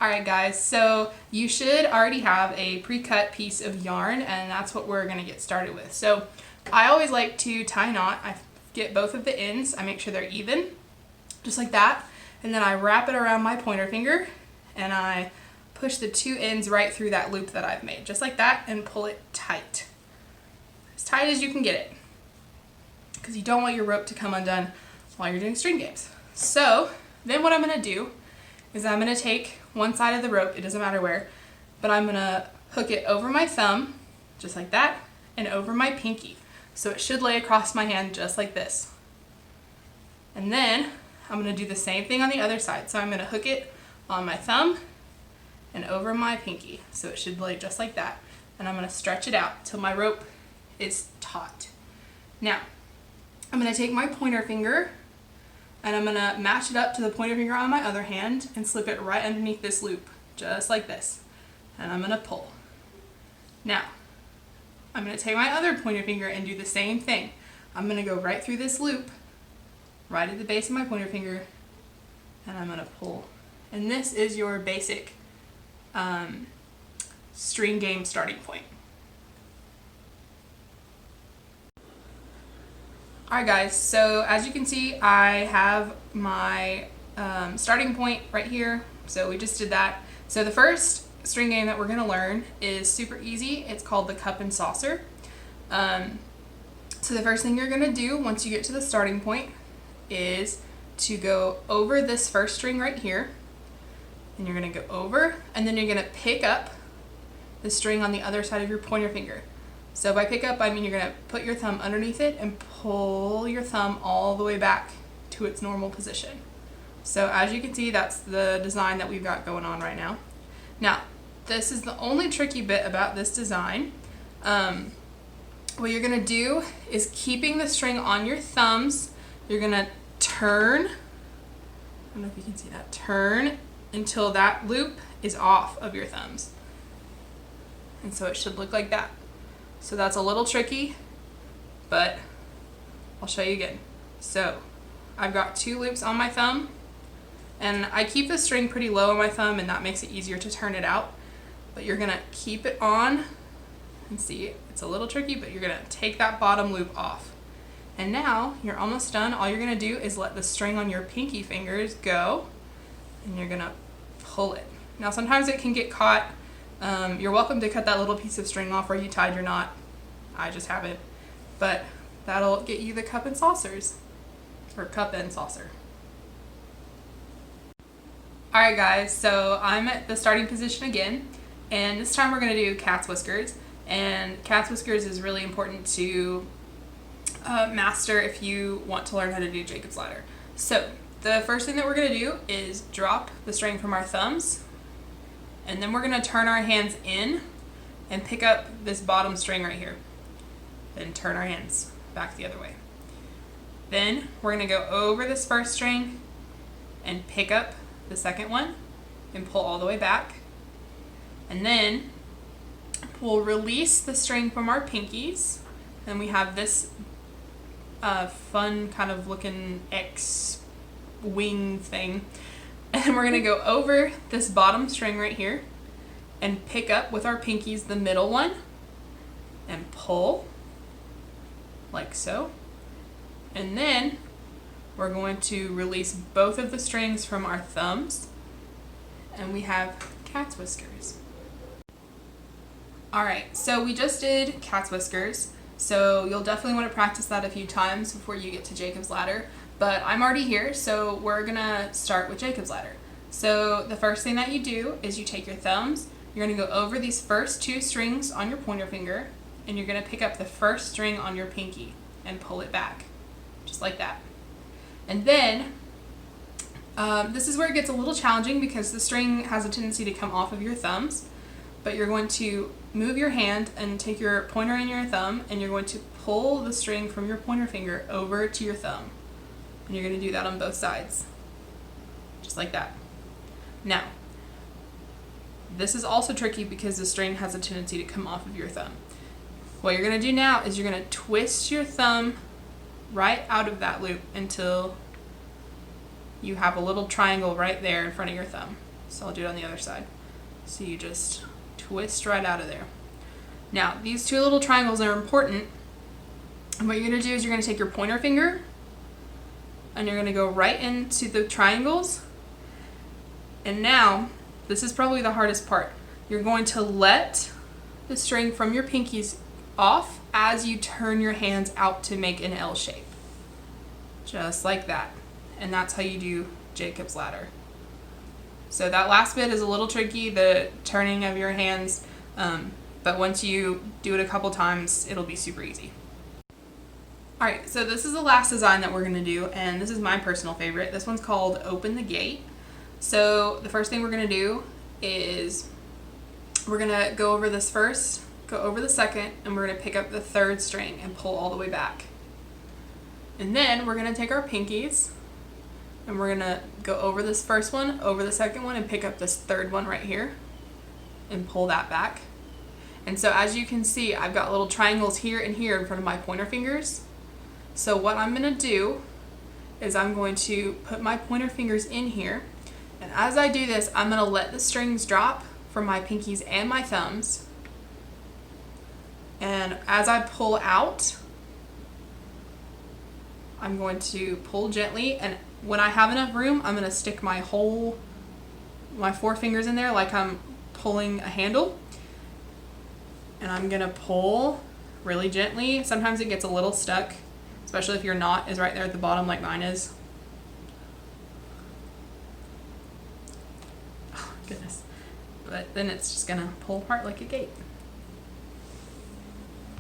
Alright guys, so you should already have a pre-cut piece of yarn, and that's what we're going to get started with. So I always like to tie a knot. I get both of the ends, I make sure they're even, just like that, and then I wrap it around my pointer finger and I push the two ends right through that loop that I've made, just like that, and pull it tight. As tight as you can get it, because you don't want your rope to come undone while you're doing string games. So then what I'm going to do is I'm going to take one side of the rope, it doesn't matter where, but I'm going to hook it over my thumb, just like that, and over my pinky. So it should lay across my hand just like this. And then I'm going to do the same thing on the other side. So I'm going to hook it on my thumb and over my pinky. So it should lay just like that. And I'm going to stretch it out till my rope is taut. Now, I'm going to take my pointer finger and I'm going to match it up to the pointer finger on my other hand and slip it right underneath this loop, just like this. And I'm going to pull. Now, I'm going to take my other pointer finger and do the same thing. I'm going to go right through this loop, right at the base of my pointer finger, and I'm going to pull. And this is your basic string game starting point. Alright guys, so as you can see, I have my starting point right here. So we just did that. So the first string game that we're going to learn is super easy. It's called the cup and saucer. So the first thing you're going to do once you get to the starting point is to go over this first string right here. And you're going to go over, and then you're going to pick up the string on the other side of your pointer finger. So by pick up, I mean you're going to put your thumb underneath it and pull your thumb all the way back to its normal position. So as you can see, that's the design that we've got going on right now. Now, this is the only tricky bit about this design. What you're going to do is, keeping the string on your thumbs, you're going to turn, I don't know if you can see that, turn until that loop is off of your thumbs. And so it should look like that. So that's a little tricky, but I'll show you again. So I've got two loops on my thumb, and I keep the string pretty low on my thumb, and that makes it easier to turn it out. But you're gonna keep it on, and see, it's a little tricky, but you're gonna take that bottom loop off. And now you're almost done. All you're gonna do is let the string on your pinky fingers go, and you're gonna pull it. Now sometimes it can get caught. You're welcome to cut that little piece of string off where you tied your knot. I just haven't. But that'll get you the cup and saucers. Or cup and saucer. Alright guys, so I'm at the starting position again. And this time we're going to do cat's whiskers. And cat's whiskers is really important to master if you want to learn how to do Jacob's ladder. So the first thing that we're going to do is drop the string from our thumbs. And then we're going to turn our hands in and pick up this bottom string right here. Then turn our hands back the other way. Then we're going to go over this first string and pick up the second one and pull all the way back. And then we'll release the string from our pinkies. And we have this fun kind of looking X wing thing. And we're going to go over this bottom string right here and pick up with our pinkies the middle one and pull like so. And then we're going to release both of the strings from our thumbs, and we have cat's whiskers. Alright, so we just did cat's whiskers, so you'll definitely want to practice that a few times before you get to Jacob's ladder. But I'm already here, so we're gonna start with Jacob's ladder. So the first thing that you do is you take your thumbs, you're gonna go over these first two strings on your pointer finger, and you're gonna pick up the first string on your pinky and pull it back, just like that. And then, this is where it gets a little challenging because the string has a tendency to come off of your thumbs, but you're going to move your hand and take your pointer and your thumb, and you're going to pull the string from your pointer finger over to your thumb. And you're going to do that on both sides, just like that. Now, this is also tricky because the string has a tendency to come off of your thumb. What you're going to do now is you're going to twist your thumb right out of that loop until you have a little triangle right there in front of your thumb. So I'll do it on the other side. So you just twist right out of there. Now, these two little triangles are important. And what you're gonna do is you're gonna take your pointer finger and you're gonna go right into the triangles. And now, this is probably the hardest part. You're going to let the string from your pinkies off as you turn your hands out to make an L shape. Just like that. And that's how you do Jacob's ladder. So that last bit is a little tricky, the turning of your hands, but once you do it a couple times, it'll be super easy. Alright, so this is the last design that we're going to do, and this is my personal favorite. This one's called Open the Gate. So the first thing we're going to do is we're going to go over this first, go over the second, and we're going to pick up the third string and pull all the way back. And then we're going to take our pinkies and we're going to go over this first one, over the second one, and pick up this third one right here and pull that back. And so as you can see, I've got little triangles here and here in front of my pointer fingers. So what I'm going to do is I'm going to put my pointer fingers in here, and as I do this, I'm going to let the strings drop from my pinkies and my thumbs. And as I pull out, I'm going to pull gently, and when I have enough room, I'm going to stick my four fingers in there like I'm pulling a handle. And I'm going to pull really gently. Sometimes it gets a little stuck, especially if your knot is right there at the bottom like mine is. Oh, goodness. But then it's just going to pull apart like a gate.